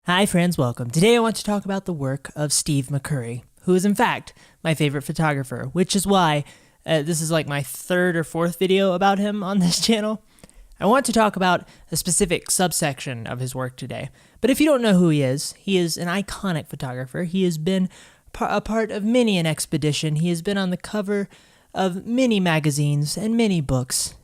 Hi friends, welcome. Today I want to talk about the work of Steve McCurry, who is in fact my favorite photographer, which is why this is like my third or fourth video about him on this channel. I want to talk about a specific subsection of his work today. But if you don't know who he is an iconic photographer. He has been a part of many an expedition. He has been on the cover of many magazines and many books.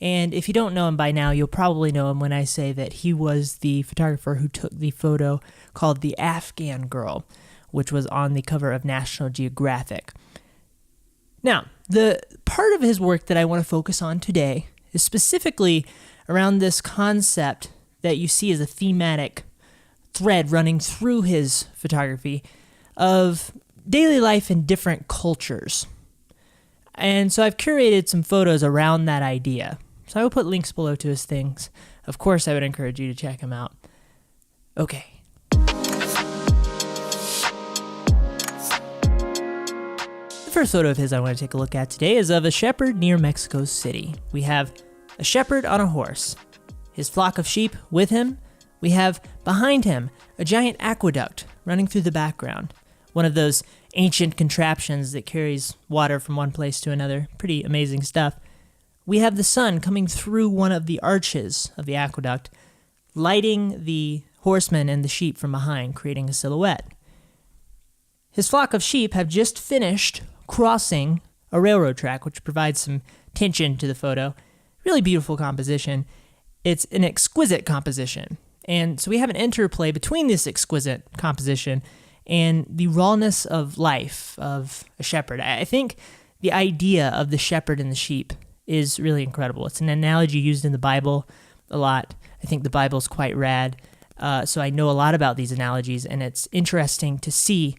And if you don't know him by now, you'll probably know him when I say that he was the photographer who took the photo called the Afghan Girl, which was on the cover of National Geographic. Now, the part of his work that I want to focus on today is specifically around this concept that you see as a thematic thread running through his photography of daily life in different cultures. And so I've curated some photos around that idea. So I will put links below to his things. Of course, I would encourage you to check him out. Okay. The first photo of his I want to take a look at today is of a shepherd near Mexico City. We have a shepherd on a horse, his flock of sheep with him. We have behind him a giant aqueduct running through the background, one of those ancient contraptions that carries water from one place to another. Pretty amazing stuff. We have the sun coming through one of the arches of the aqueduct, lighting the horsemen and the sheep from behind, creating a silhouette. His flock of sheep have just finished crossing a railroad track, which provides some tension to the photo. Really beautiful composition. It's an exquisite composition. And so we have an interplay between this exquisite composition and the rawness of life of a shepherd. I think the idea of the shepherd and the sheep is really incredible. It's an analogy used in the Bible a lot. I think the Bible's quite rad, so I know a lot about these analogies, and it's interesting to see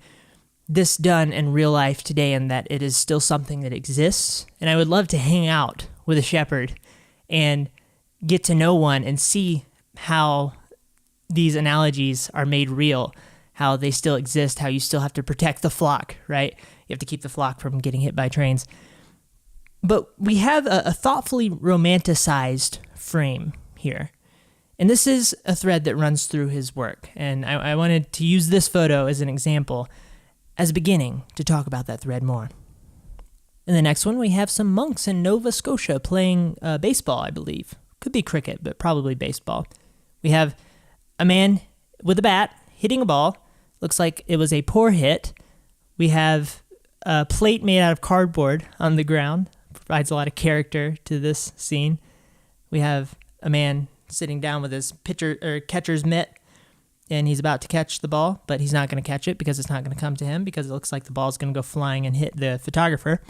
this done in real life today and that it is still something that exists. And I would love to hang out with a shepherd and get to know one and see how these analogies are made real, how they still exist, how you still have to protect the flock, right? You have to keep the flock from getting hit by trains. But we have a thoughtfully romanticized frame here. And this is a thread that runs through his work. And I wanted to use this photo as an example, as a beginning to talk about that thread more. In the next one, we have some monks in Nova Scotia playing baseball, I believe. Could be cricket, but probably baseball. We have a man with a bat hitting a ball. Looks like it was a poor hit. We have a plate made out of cardboard on the ground. Provides a lot of character to this scene. We have a man sitting down with his catcher's mitt, and he's about to catch the ball, but he's not going to catch it because it's not going to come to him because it looks like the ball's going to go flying and hit the photographer.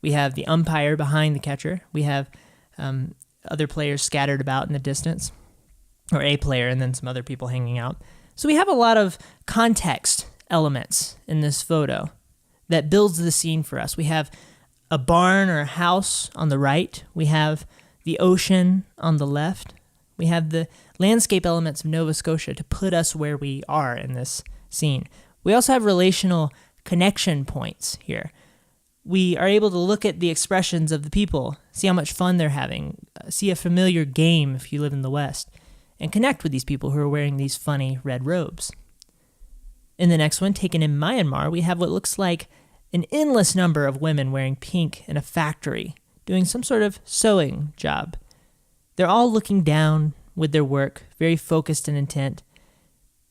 We have the umpire behind the catcher. We have other players scattered about in the distance, or a player and then some other people hanging out. So we have a lot of context elements in this photo that builds the scene for us. We have a barn or a house on the right. We have the ocean on the left. We have the landscape elements of Nova Scotia to put us where we are in this scene. We also have relational connection points here. We are able to look at the expressions of the people, see how much fun they're having, see a familiar game if you live in the West, and connect with these people who are wearing these funny red robes. In the next one, taken in Myanmar, we have what looks like an endless number of women wearing pink in a factory, doing some sort of sewing job. They're all looking down with their work, very focused and intent.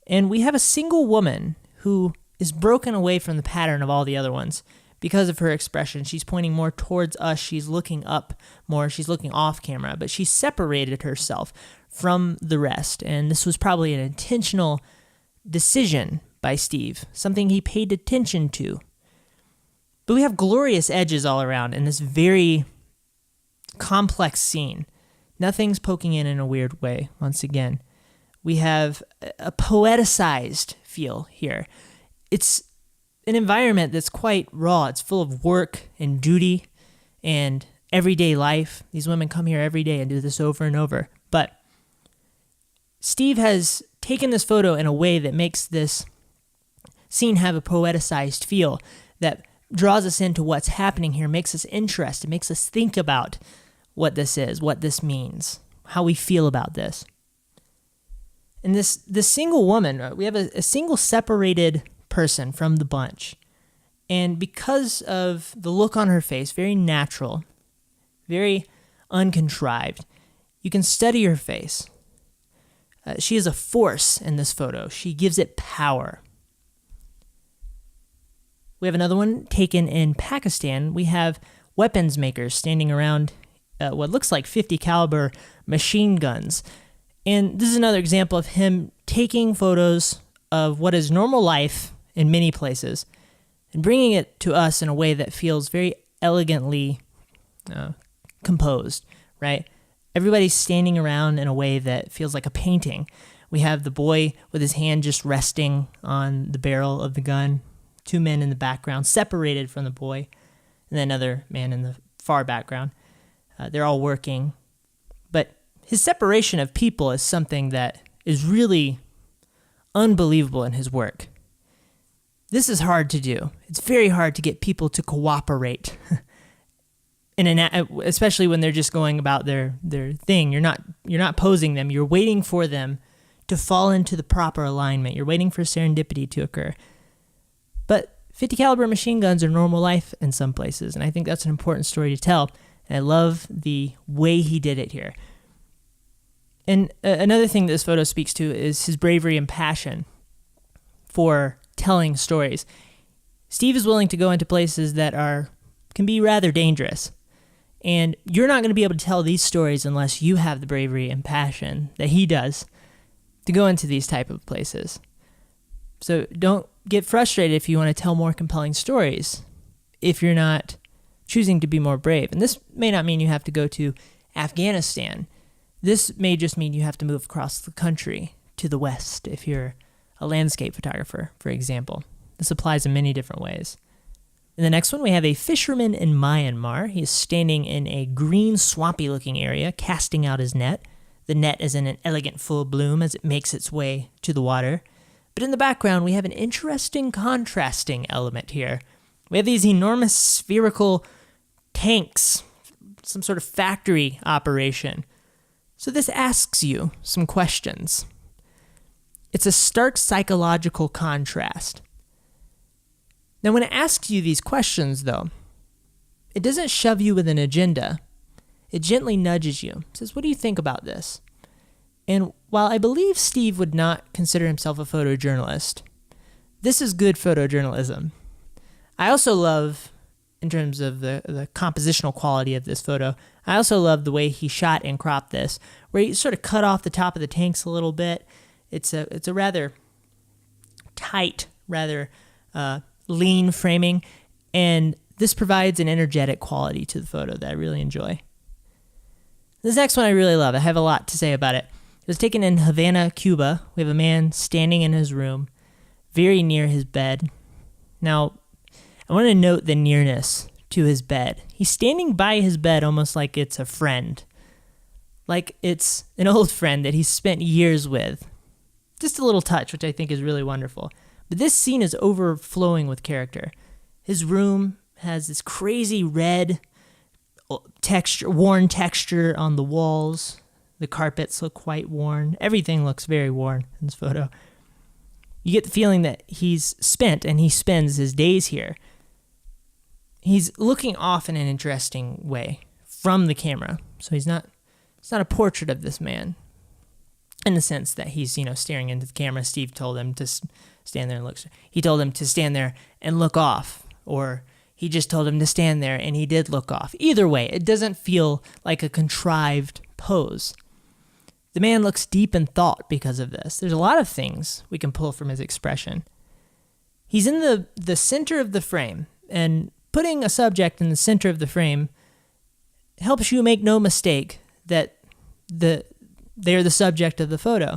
And we have a single woman who is broken away from the pattern of all the other ones because of her expression. She's pointing more towards us. She's looking up more. She's looking off camera, but she separated herself from the rest. And this was probably an intentional decision by Steve, something he paid attention to. But we have glorious edges all around in this very complex scene. Nothing's poking in a weird way, once again. We have a poeticized feel here. It's an environment that's quite raw. It's full of work and duty and everyday life. These women come here every day and do this over and over. But Steve has taken this photo in a way that makes this scene have a poeticized feel that draws us into what's happening here, makes us interested, makes us think about what this is, what this means, how we feel about this. And this single woman, we have a single separated person from the bunch. And because of the look on her face, very natural, very uncontrived, you can study her face. She is a force in this photo. She gives it power. We have another one taken in Pakistan. We have weapons makers standing around what looks like 50 caliber machine guns. And this is another example of him taking photos of what is normal life in many places and bringing it to us in a way that feels very elegantly composed, right? Everybody's standing around in a way that feels like a painting. We have the boy with his hand just resting on the barrel of the gun, 2 men in the background, separated from the boy, and then another man in the far background. They're all working. But his separation of people is something that is really unbelievable in his work. This is hard to do. It's very hard to get people to cooperate, especially when they're just going about their thing. You're not posing them. You're waiting for them to fall into the proper alignment. You're waiting for serendipity to occur. But 50 caliber machine guns are normal life in some places, and I think that's an important story to tell. And I love the way he did it here. And another thing this photo speaks to is his bravery and passion for telling stories. Steve is willing to go into places that can be rather dangerous. And you're not going to be able to tell these stories unless you have the bravery and passion that he does to go into these type of places. So don't get frustrated if you want to tell more compelling stories if you're not choosing to be more brave. And this may not mean you have to go to Afghanistan. This may just mean you have to move across the country to the west if you're a landscape photographer, for example. This applies in many different ways. In the next one, we have a fisherman in Myanmar. He is standing in a green, swampy-looking area, casting out his net. The net is in an elegant full bloom as it makes its way to the water. But in the background, we have an interesting contrasting element here. We have these enormous spherical tanks, some sort of factory operation. So this asks you some questions. It's a stark psychological contrast. Now, when it asks you these questions, though, it doesn't shove you with an agenda. It gently nudges you. It says, what do you think about this? And while I believe Steve would not consider himself a photojournalist, this is good photojournalism. I also love, in terms of the compositional quality of this photo, I also love the way he shot and cropped this, where he sort of cut off the top of the tanks a little bit. It's a rather tight, rather lean framing, and this provides an energetic quality to the photo that I really enjoy. This next one I really love. I have a lot to say about it. It was taken in Havana, Cuba. We have a man standing in his room, very near his bed. Now, I want to note the nearness to his bed. He's standing by his bed almost like it's a friend, like it's an old friend that he's spent years with. Just a little touch, which I think is really wonderful. But this scene is overflowing with character. His room has this crazy red texture, worn texture on the walls. The carpets look quite worn. Everything looks very worn in this photo. You get the feeling that he's spent and he spends his days here. He's looking off in an interesting way from the camera. So it's not a portrait of this man in the sense that he's, staring into the camera. Steve told him to stand there and look. He told him to stand there and look off, or he just told him to stand there and he did look off. Either way, it doesn't feel like a contrived pose. The man looks deep in thought because of this. There's a lot of things we can pull from his expression. He's in the center of the frame, and putting a subject in the center of the frame helps you make no mistake that they're the subject of the photo.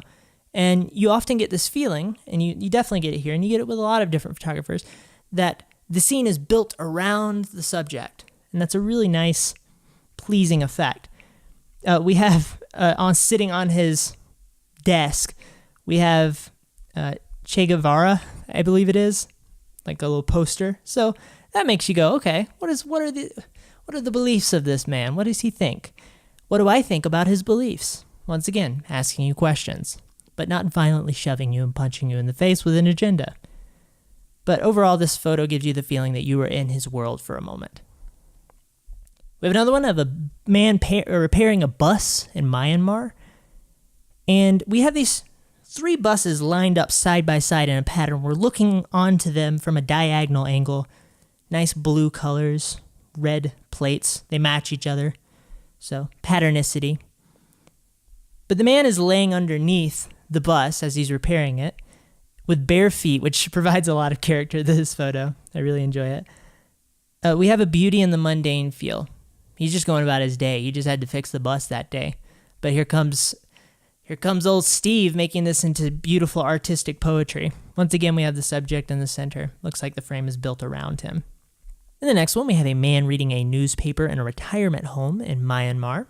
And you often get this feeling, and you definitely get it here, and you get it with a lot of different photographers, that the scene is built around the subject. And that's a really nice, pleasing effect. We have, sitting on his desk, we have Che Guevara, I believe it is, like a little poster. So that makes you go, okay, what are the beliefs of this man? What does he think? What do I think about his beliefs? Once again, asking you questions. but not violently shoving you and punching you in the face with an agenda. But overall, this photo gives you the feeling that you were in his world for a moment. We have another one of a man repairing a bus in Myanmar. And we have these 3 buses lined up side by side in a pattern. We're looking onto them from a diagonal angle. Nice blue colors, red plates. They match each other. So, patternicity. But the man is laying underneath the bus as he's repairing it with bare feet, which provides a lot of character to this photo. I really enjoy it. We have a beauty in the mundane feel. He's just going about his day. He just had to fix the bus that day. But here comes old Steve making this into beautiful artistic poetry. Once again, we have the subject in the center. Looks like the frame is built around him. In the next one, we have a man reading a newspaper in a retirement home in Myanmar.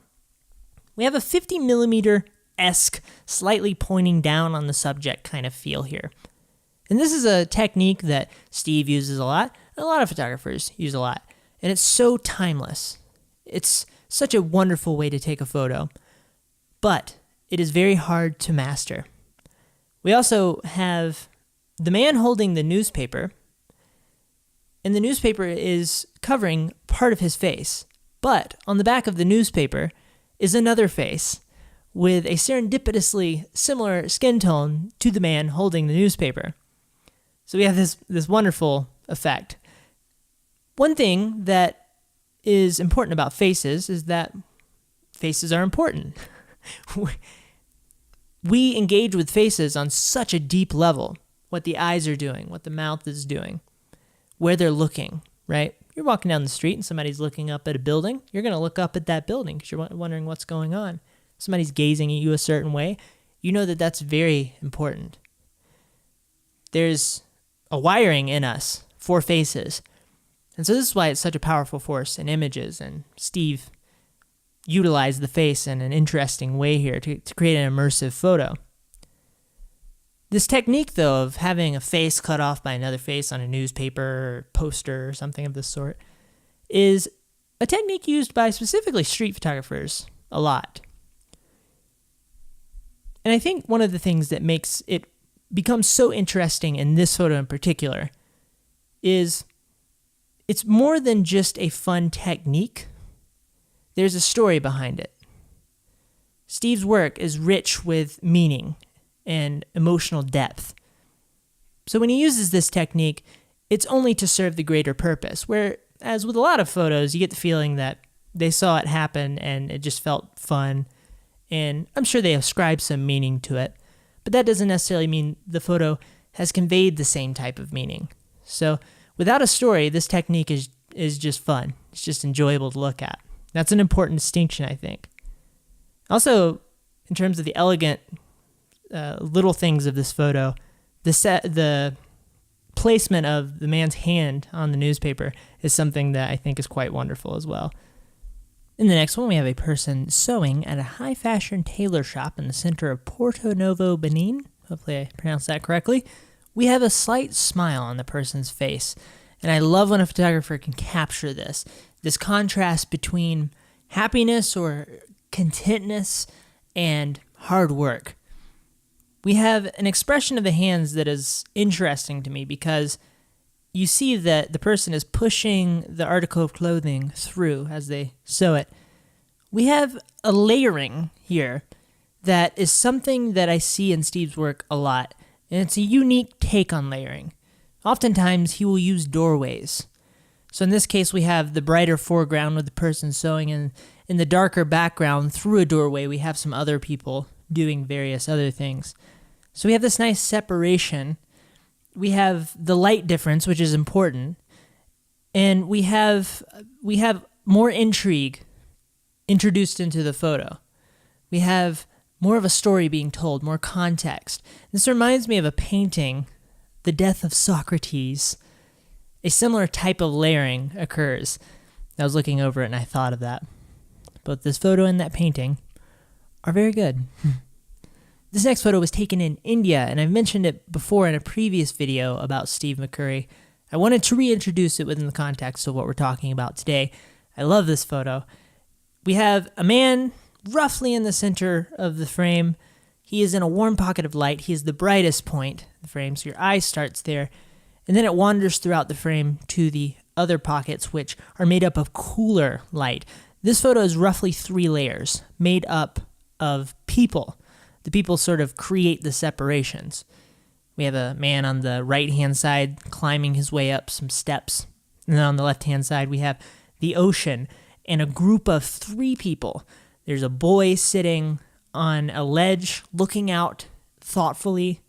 We have a 50 millimeter-esque, slightly pointing down on the subject kind of feel here. And this is a technique that Steve uses a lot, and a lot of photographers use a lot. And it's so timeless. It's such a wonderful way to take a photo. But it is very hard to master. We also have the man holding the newspaper, and the newspaper is covering part of his face. But on the back of the newspaper is another face with a serendipitously similar skin tone to the man holding the newspaper. So we have this wonderful effect. One thing that is important about faces is that faces are important. We engage with faces on such a deep level. What the eyes are doing, what the mouth is doing, where they're looking, right? You're walking down the street and somebody's looking up at a building. You're going to look up at that building because you're wondering what's going on. Somebody's gazing at you a certain way. You know that that's very important. There's a wiring in us for faces. And so this is why it's such a powerful force in images. And Steve utilized the face in an interesting way here to create an immersive photo. This technique, though, of having a face cut off by another face on a newspaper or poster or something of this sort, is a technique used by specifically street photographers a lot. And I think one of the things that makes it become so interesting in this photo in particular is it's more than just a fun technique. There's a story behind it. Steve's work is rich with meaning and emotional depth. So when he uses this technique, it's only to serve the greater purpose, whereas with a lot of photos, you get the feeling that they saw it happen and it just felt fun, and I'm sure they ascribe some meaning to it, but that doesn't necessarily mean the photo has conveyed the same type of meaning. So without a story, this technique is just fun. It's just enjoyable to look at. That's an important distinction, I think. Also, in terms of the elegant little things of this photo, the placement of the man's hand on the newspaper is something that I think is quite wonderful as well. In the next one, we have a person sewing at a high-fashion tailor shop in the center of Porto Novo, Benin. Hopefully I pronounced that correctly. We have a slight smile on the person's face, and I love when a photographer can capture this contrast between happiness or contentness and hard work. We have an expression of the hands that is interesting to me because you see that the person is pushing the article of clothing through as they sew it. We have a layering here that is something that I see in Steve's work a lot, and it's a unique take on layering. Oftentimes, he will use doorways. So in this case, we have the brighter foreground with the person sewing, and in the darker background, through a doorway, we have some other people doing various other things. So we have this nice separation. We have the light difference, which is important, and we have more intrigue introduced into the photo. We have more of a story being told, more context. This reminds me of a painting, The Death of Socrates. A similar type of layering occurs. I was looking over it and I thought of that. Both this photo and that painting are very good. This next photo was taken in India, and I've mentioned it before in a previous video about Steve McCurry. I wanted to reintroduce it within the context of what we're talking about today. I love this photo. We have a man roughly in the center of the frame. he is in a warm pocket of light. He is the brightest point in the frame, so your eye starts there, and then it wanders throughout the frame to the other pockets, which are made up of cooler light. This photo is roughly 3 layers, made up of people. The people sort of create the separations. We have a man on the right-hand side climbing his way up some steps. And then on the left-hand side, we have the ocean and a group of 3 people. There's a boy sitting on a ledge looking out thoughtfully.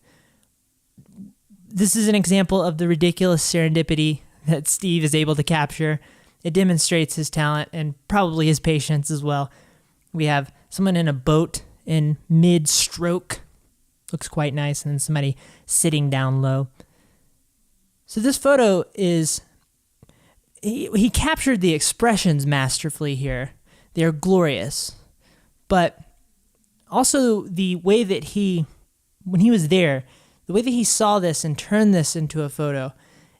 This is an example of the ridiculous serendipity that Steve is able to capture. It demonstrates his talent and probably his patience as well. We have someone in a boat in mid-stroke. Looks quite nice. And then somebody sitting down low. So this photo is... He captured the expressions masterfully here. They are glorious. But also the way that when he was there, the way that he saw this and turned this into a photo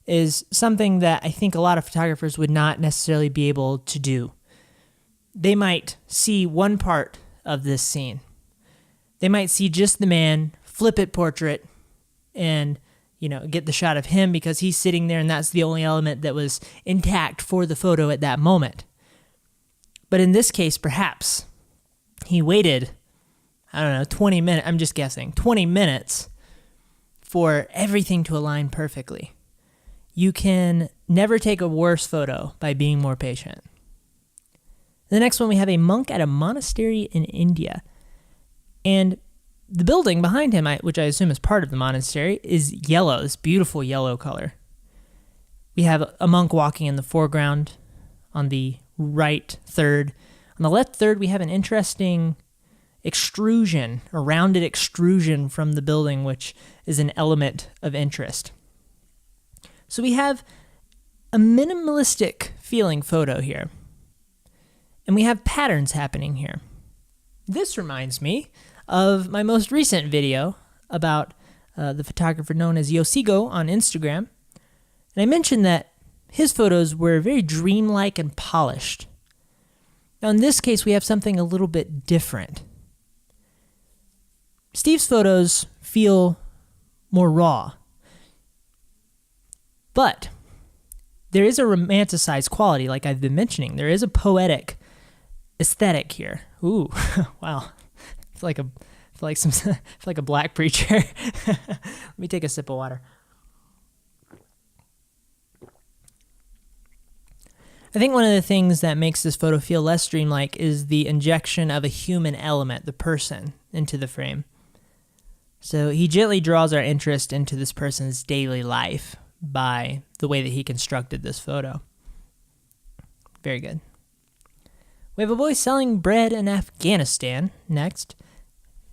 is something that I think a lot of photographers would not necessarily be able to do. They might see one part of this scene. They might see just the man, flip it portrait, and get the shot of him because he's sitting there and that's the only element that was intact for the photo at that moment. But in this case, perhaps he waited, 20 minutes, I'm just guessing, 20 minutes for everything to align perfectly. You can never take a worse photo by being more patient. The next one, we have a monk at a monastery in India. And the building behind him, which I assume is part of the monastery, is yellow, this beautiful yellow color. We have a monk walking in the foreground on the right third. On the left third, we have an interesting extrusion, a rounded extrusion from the building, which is an element of interest. So we have a minimalistic feeling photo here. And we have patterns happening here. This reminds me of my most recent video about the photographer known as Yosigo on Instagram. And I mentioned that his photos were very dreamlike and polished. Now in this case, we have something a little bit different. Steve's photos feel more raw. But there is a romanticized quality, like I've been mentioning. There is a poetic aesthetic here. Ooh, wow. I feel like a black preacher. Let me take a sip of water. I think one of the things that makes this photo feel less dreamlike is the injection of a human element, the person, into the frame. So he gently draws our interest into this person's daily life by the way that he constructed this photo. Very good. We have a boy selling bread in Afghanistan next.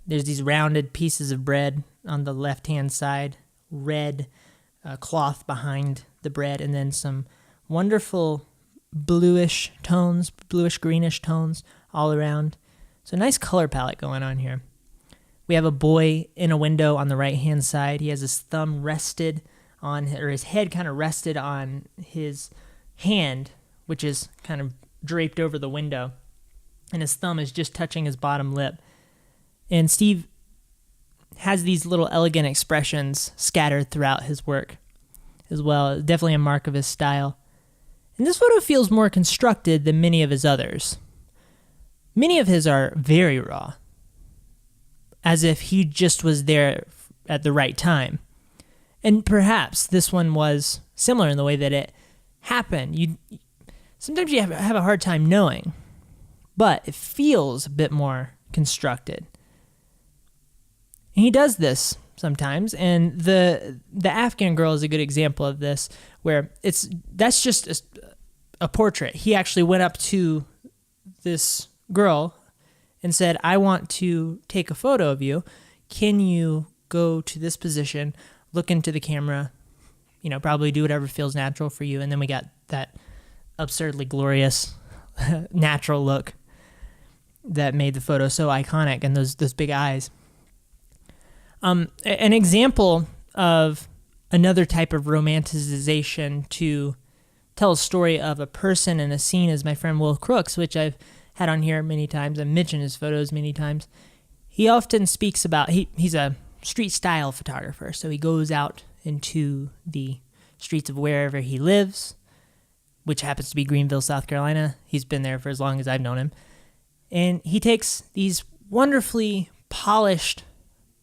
There's these rounded pieces of bread on the left-hand side, red cloth behind the bread, and then some wonderful bluish greenish tones all around. So nice color palette going on here. We have a boy in a window on the right-hand side. He has his thumb rested on, or his head kind of rested on his hand, which is kind of draped over the window, and his thumb is just touching his bottom lip. And Steve has these little elegant expressions scattered throughout his work as well. Definitely a mark of his style. And this photo feels more constructed than many of his others. Many of his are very raw, as if he just was there at the right time. And perhaps this one was similar in the way that it happened. Sometimes you have a hard time knowing, but it feels a bit more constructed. And he does this sometimes, and the Afghan Girl is a good example of this, where that's just a portrait. He actually went up to this girl and said, "I want to take a photo of you. Can you go to this position, look into the camera, probably do whatever feels natural for you?" And then we got that absurdly glorious natural look that made the photo so iconic, and those big eyes. An example of another type of romanticization to tell a story of a person in a scene is my friend Will Crooks, which I've had on here many times. I've mentioned his photos many times. He often speaks about, he's a street style photographer, so he goes out into the streets of wherever he lives, which happens to be Greenville, South Carolina. He's been there for as long as I've known him. And he takes these wonderfully polished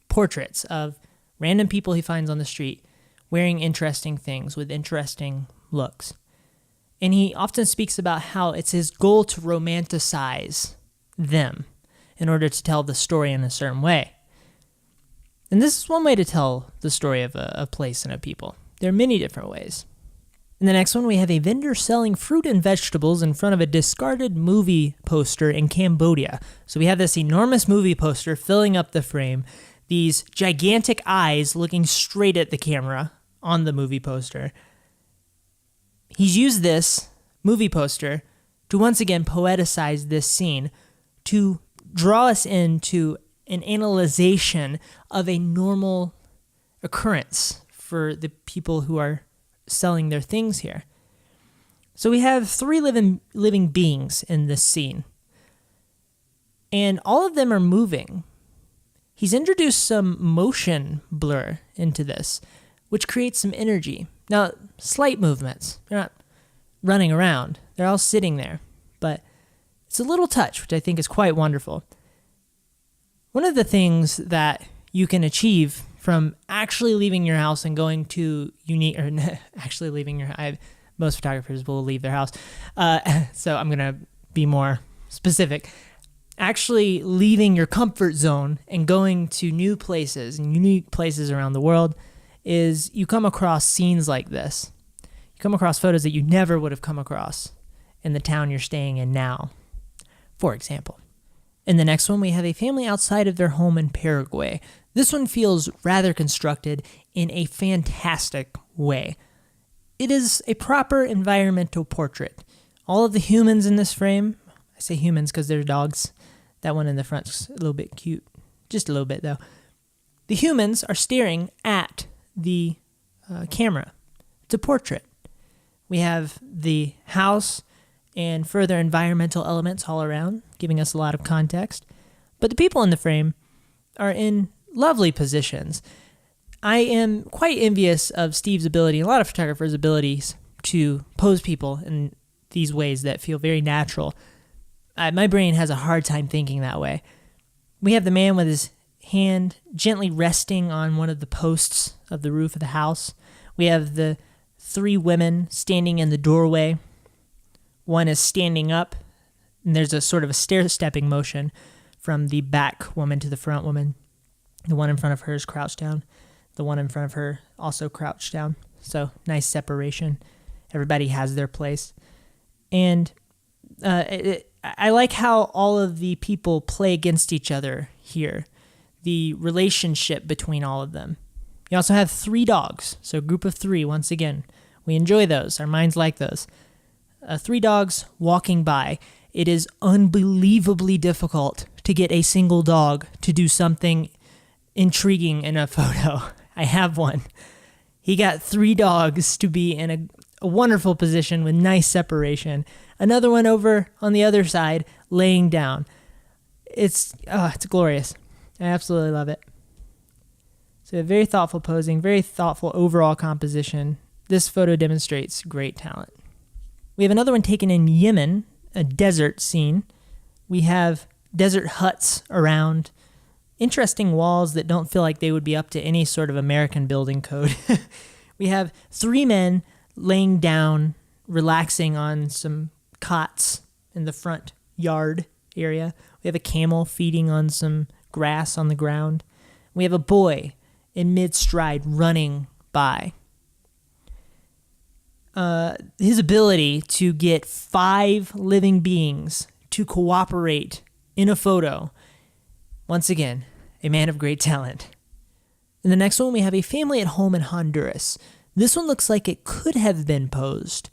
portraits of random people he finds on the street wearing interesting things with interesting looks. And he often speaks about how it's his goal to romanticize them in order to tell the story in a certain way. And this is one way to tell the story of a place and a people. There are many different ways. In the next one, we have a vendor selling fruit and vegetables in front of a discarded movie poster in Cambodia. So we have this enormous movie poster filling up the frame, these gigantic eyes looking straight at the camera on the movie poster. He's used this movie poster to once again poeticize this scene, to draw us into an analyzation of a normal occurrence for the people who are selling their things here. So we have 3 living beings in this scene, and all of them are moving. He's introduced some motion blur into this, which creates some energy. Now, slight movements. They're not running around. They're all sitting there, but it's a little touch, which I think is quite wonderful. One of the things that you can achieve from actually leaving your house and going to actually leaving most photographers will leave their house. So I'm going to be more specific. Actually leaving your comfort zone and going to new places and unique places around the world is you come across scenes like this. You come across photos that you never would have come across in the town you're staying in now, for example. In the next one, we have a family outside of their home in Paraguay. This one feels rather constructed in a fantastic way. It is a proper environmental portrait. All of the humans in this frame, I say humans because they're dogs. That one in the front's a little bit cute. Just a little bit, though. The humans are staring at the camera. It's a portrait. We have the house and further environmental elements all around, giving us a lot of context. But the people in the frame are in lovely positions. I am quite envious of Steve's ability, a lot of photographers' abilities, to pose people in these ways that feel very natural. My brain has a hard time thinking that way. We have the man with his hand gently resting on one of the posts of the roof of the house. We have the 3 women standing in the doorway. One is standing up, and there's a sort of a stair-stepping motion from the back woman to the front woman. The one in front of her is crouched down. The one in front of her also crouched down. So nice separation. Everybody has their place. And I like how all of the people play against each other here. The relationship between all of them. You also have 3 dogs. So a group of 3, once again. We enjoy those. Our minds like those. 3 dogs walking by. It is unbelievably difficult to get a single dog to do something intriguing in a photo. I have one. He got 3 dogs to be in a wonderful position with nice separation. Another one over on the other side, laying down. It's glorious. I absolutely love it. So very thoughtful posing, very thoughtful overall composition. This photo demonstrates great talent. We have another one taken in Yemen, a desert scene. We have desert huts around, interesting walls that don't feel like they would be up to any sort of American building code. We have 3 men laying down, relaxing on some cots in the front yard area. We have a camel feeding on some grass on the ground. We have a boy in mid-stride running by. His ability to get 5 living beings to cooperate in a photo. Once again, a man of great talent. In the next one, we have a family at home in Honduras. This one looks like it could have been posed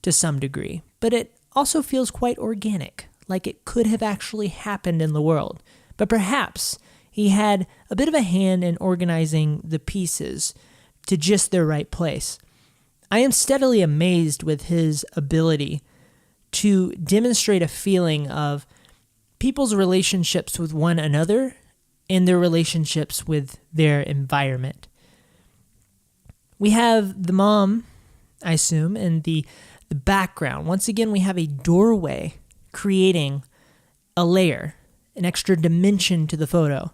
to some degree, but it also feels quite organic, like it could have actually happened in the world. But perhaps he had a bit of a hand in organizing the pieces to just their right place. I am steadily amazed with his ability to demonstrate a feeling of people's relationships with one another and their relationships with their environment. We have the mom, I assume, in the background. Once again, we have a doorway creating a layer, an extra dimension to the photo.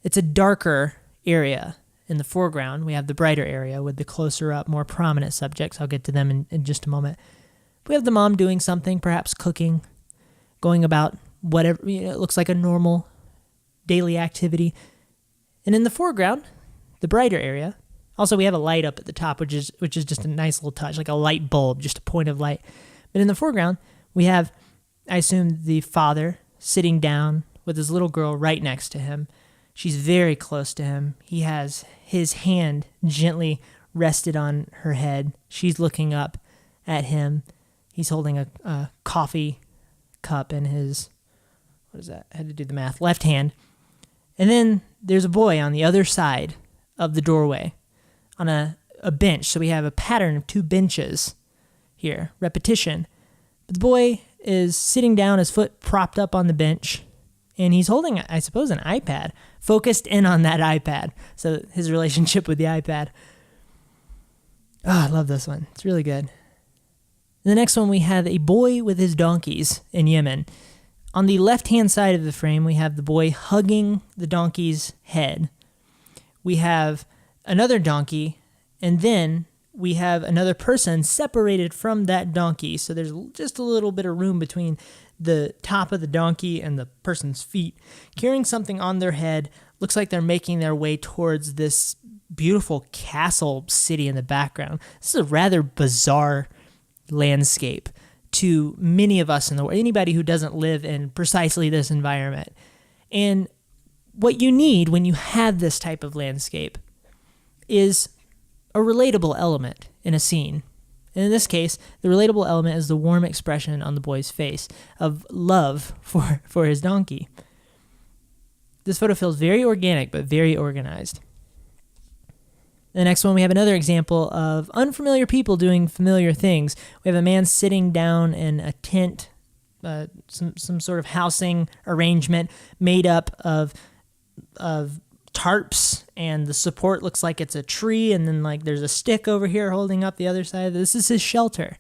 It's a darker area. In the foreground, we have the brighter area with the closer up, more prominent subjects. I'll get to them in just a moment. We have the mom doing something, perhaps cooking, going about whatever, it looks like a normal daily activity. And in the foreground, the brighter area, also we have a light up at the top, which is just a nice little touch, like a light bulb, just a point of light. But in the foreground, we have, I assume, the father sitting down with his little girl right next to him. She's very close to him. He has his hand gently rested on her head. She's looking up at him. He's holding a coffee cup in his, what is that? I had to do the math, left hand. And then there's a boy on the other side of the doorway on a bench. So we have a pattern of two benches here, repetition. But the boy is sitting down, his foot propped up on the bench, and he's holding, I suppose, an iPad, focused in on that iPad. So his relationship with the iPad. Oh, I love this one. It's really good. The next one, we have a boy with his donkeys in Yemen. On the left-hand side of the frame, we have the boy hugging the donkey's head. We have another donkey, and then we have another person separated from that donkey. So there's just a little bit of room between the top of the donkey and the person's feet, carrying something on their head. Looks like they're making their way towards this beautiful castle city in the background. This is a rather bizarre landscape to many of us in the world, anybody who doesn't live in precisely this environment. And what you need when you have this type of landscape is a relatable element in a scene. And in this case, the relatable element is the warm expression on the boy's face of love for his donkey. This photo feels very organic, but very organized. The next one, we have another example of unfamiliar people doing familiar things. We have a man sitting down in a tent, some sort of housing arrangement made up of tarps, and the support looks like it's a tree, and then like there's a stick over here holding up the other side. This is his shelter.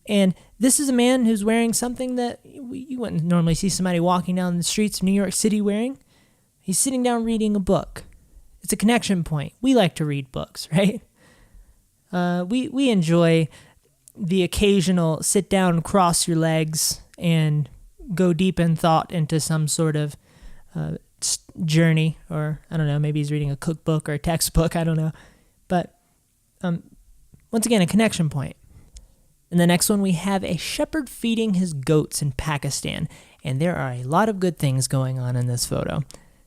And this is a man who's wearing something that you wouldn't normally see somebody walking down the streets of New York City wearing. He's sitting down reading a book. It's a connection point. We like to read books, right? We enjoy the occasional sit down, cross your legs, and go deep in thought into some sort of journey, or I don't know, maybe he's reading a cookbook or a textbook, I don't know. But once again, a connection point. And the next one, we have a shepherd feeding his goats in Pakistan, and there are a lot of good things going on in this photo.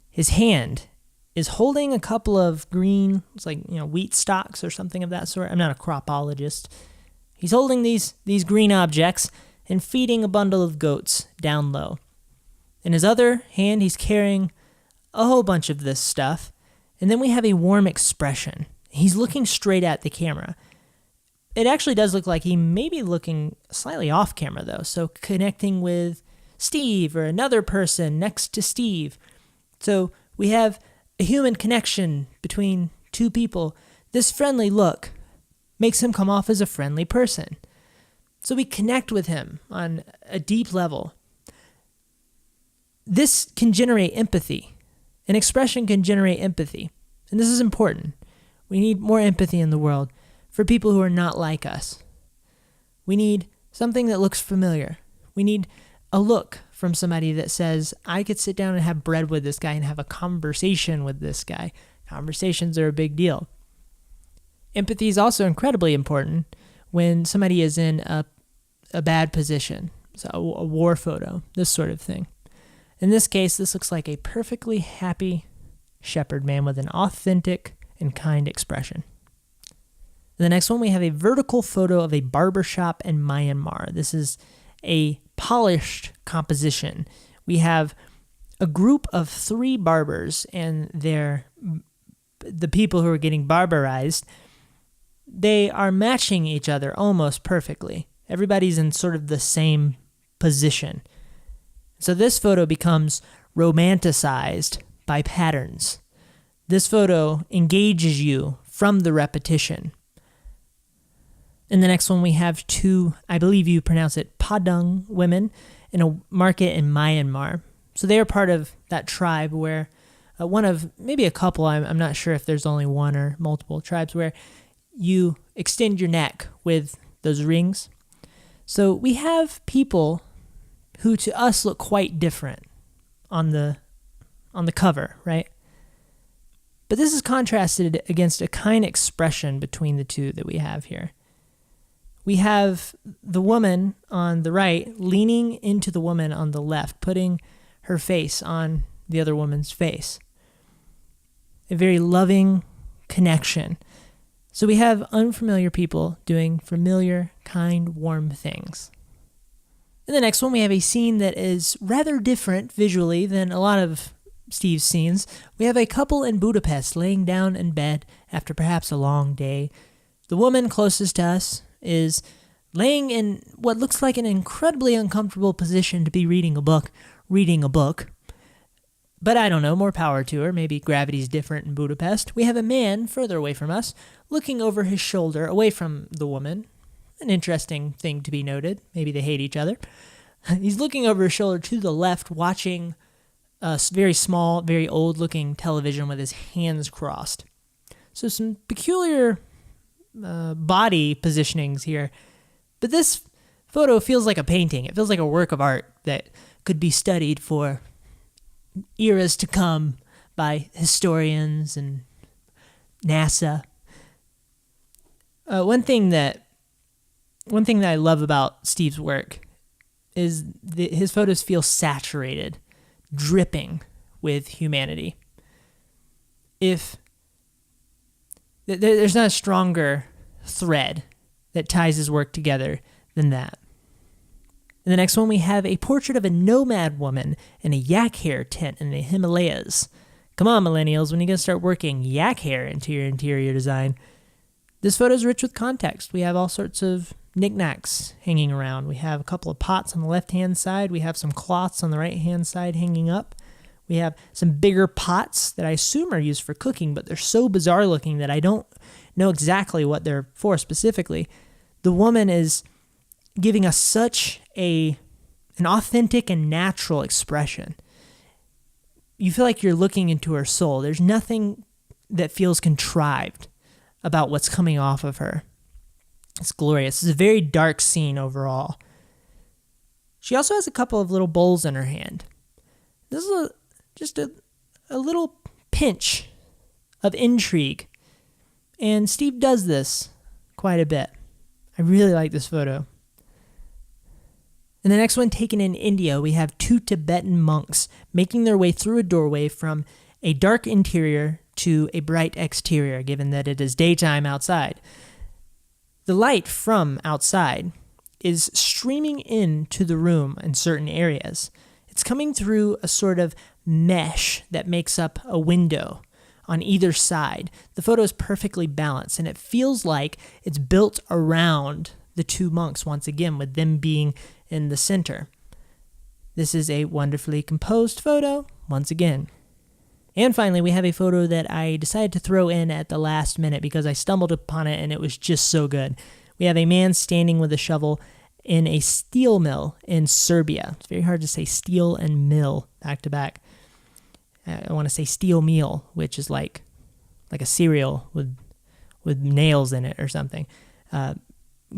His hand is holding a couple of green, it's like, wheat stalks or something of that sort. I'm not a cropologist. He's holding these green objects and feeding a bundle of goats down low. In his other hand, he's carrying a whole bunch of this stuff. And then we have a warm expression. He's looking straight at the camera. It actually does look like he may be looking slightly off camera, though. So connecting with Steve or another person next to Steve. So we have a human connection between two people. This friendly look makes him come off as a friendly person. So we connect with him on a deep level. This can generate empathy. An expression can generate empathy. And this is important. We need more empathy in the world for people who are not like us. We need something that looks familiar. We need a look from somebody that says, I could sit down and have bread with this guy and have a conversation with this guy. Conversations are a big deal. Empathy is also incredibly important when somebody is in a bad position. So a war photo, this sort of thing. In this case, this looks like a perfectly happy shepherd man with an authentic and kind expression. In the next one, we have a vertical photo of a barbershop in Myanmar. This is a polished composition. We have a group of 3 barbers, and the people who are getting barberized, they are matching each other almost perfectly. Everybody's in sort of the same position. So this photo becomes romanticized by patterns. This photo engages you from the repetition. In the next one, we have two, I believe you pronounce it, Padang women in a market in Myanmar. So they are part of that tribe where one of maybe a couple, I'm not sure if there's only one or multiple tribes, where you extend your neck with those rings. So we have people who to us look quite different on the cover, right? But this is contrasted against a kind expression between the two that we have here. We have the woman on the right leaning into the woman on the left, putting her face on the other woman's face. A very loving connection. So we have unfamiliar people doing familiar, kind, warm things. In the next one, we have a scene that is rather different visually than a lot of Steve's scenes. We have a couple in Budapest laying down in bed after perhaps a long day. The woman closest to us is laying in what looks like an incredibly uncomfortable position to be reading a book. But I don't know, more power to her. Maybe gravity's different in Budapest. We have a man further away from us, looking over his shoulder, away from the woman. An interesting thing to be noted. Maybe they hate each other. He's looking over his shoulder to the left, watching a very small, very old-looking television with his hands crossed. So some peculiar body positionings here. But this photo feels like a painting. It feels like a work of art that could be studied for eras to come by historians and NASA. One thing that I love about Steve's work is his photos feel saturated, dripping with humanity. There's not a stronger thread that ties his work together than that. In the next one, we have a portrait of a nomad woman in a yak hair tent in the Himalayas. Come on, millennials, when are you going to start working yak hair into your interior design? This photo is rich with context. We have all sorts of knickknacks hanging around. We have a couple of pots on the left-hand side. We have some cloths on the right-hand side hanging up. We have some bigger pots that I assume are used for cooking, but they're so bizarre looking that I don't know exactly what they're for specifically. The woman is giving us such an authentic and natural expression. You feel like you're looking into her soul. There's nothing that feels contrived about what's coming off of her. It's glorious. It's a very dark scene overall. She also has a couple of little bowls in her hand. This is just a little pinch of intrigue. And Steve does this quite a bit. I really like this photo. In the next one, taken in India, we have two Tibetan monks making their way through a doorway from a dark interior to a bright exterior, given that it is daytime outside. The light from outside is streaming into the room in certain areas. It's coming through a sort of mesh that makes up a window on either side. The photo is perfectly balanced, and it feels like it's built around the two monks once again, with them being in the center. This is a wonderfully composed photo once again. And finally, we have a photo that I decided to throw in at the last minute because I stumbled upon it and it was just so good. We have a man standing with a shovel in a steel mill in Serbia. It's very hard to say steel and mill back to back. I want to say steel meal, which is like a cereal with nails in it or something.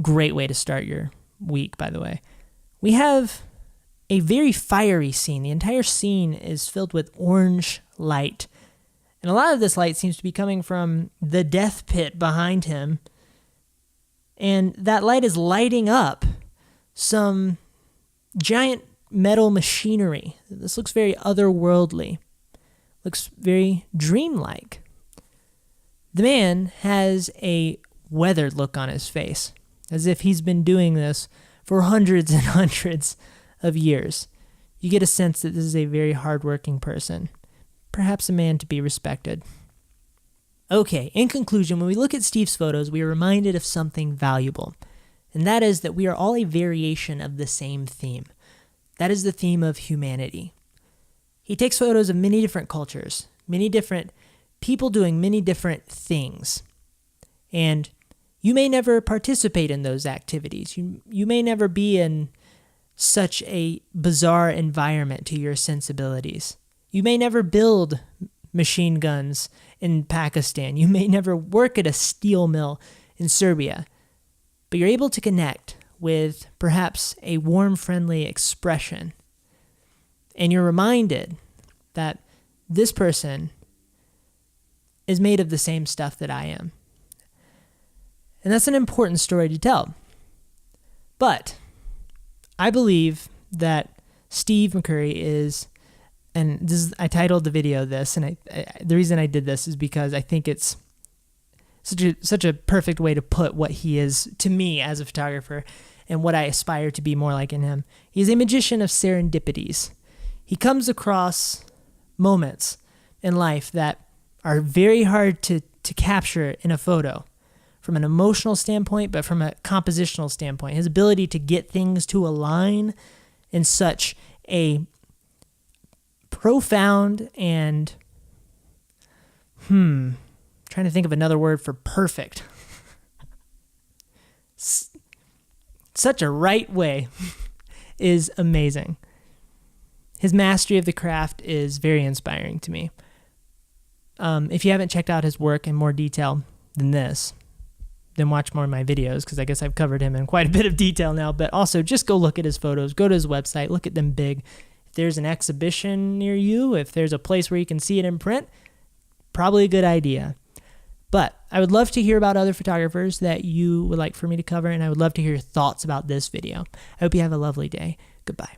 Great way to start your week, by the way. We have a very fiery scene. The entire scene is filled with orange light. And a lot of this light seems to be coming from the death pit behind him. And that light is lighting up some giant metal machinery. This looks very otherworldly. Looks very dreamlike. The man has a weathered look on his face, as if he's been doing this for hundreds and hundreds of years. You get a sense that this is a very hardworking person, perhaps a man to be respected. Okay, in conclusion, when we look at Steve's photos, we are reminded of something valuable, and that is that we are all a variation of the same theme. That is the theme of humanity. He takes photos of many different cultures, many different people doing many different things. And you may never participate in those activities. You may never be in such a bizarre environment to your sensibilities. You may never build machine guns in Pakistan. You may never work at a steel mill in Serbia. But you're able to connect with perhaps a warm, friendly expression. And you're reminded that this person is made of the same stuff that I am. And that's an important story to tell. But I believe that Steve McCurry is, and I titled the video this, and the reason I did this is because I think it's such a perfect way to put what he is to me as a photographer and what I aspire to be more like in him. He's a magician of serendipities. He comes across moments in life that are very hard to capture in a photo from an emotional standpoint, but from a compositional standpoint. His ability to get things to align in such a profound and, trying to think of another word for perfect. Such a right way is amazing. His mastery of the craft is very inspiring to me. If you haven't checked out his work in more detail than this, then watch more of my videos, because I guess I've covered him in quite a bit of detail now. But also just go look at his photos, go to his website, look at them big. If there's an exhibition near you, if there's a place where you can see it in print, probably a good idea. But I would love to hear about other photographers that you would like for me to cover, and I would love to hear your thoughts about this video. I hope you have a lovely day. Goodbye.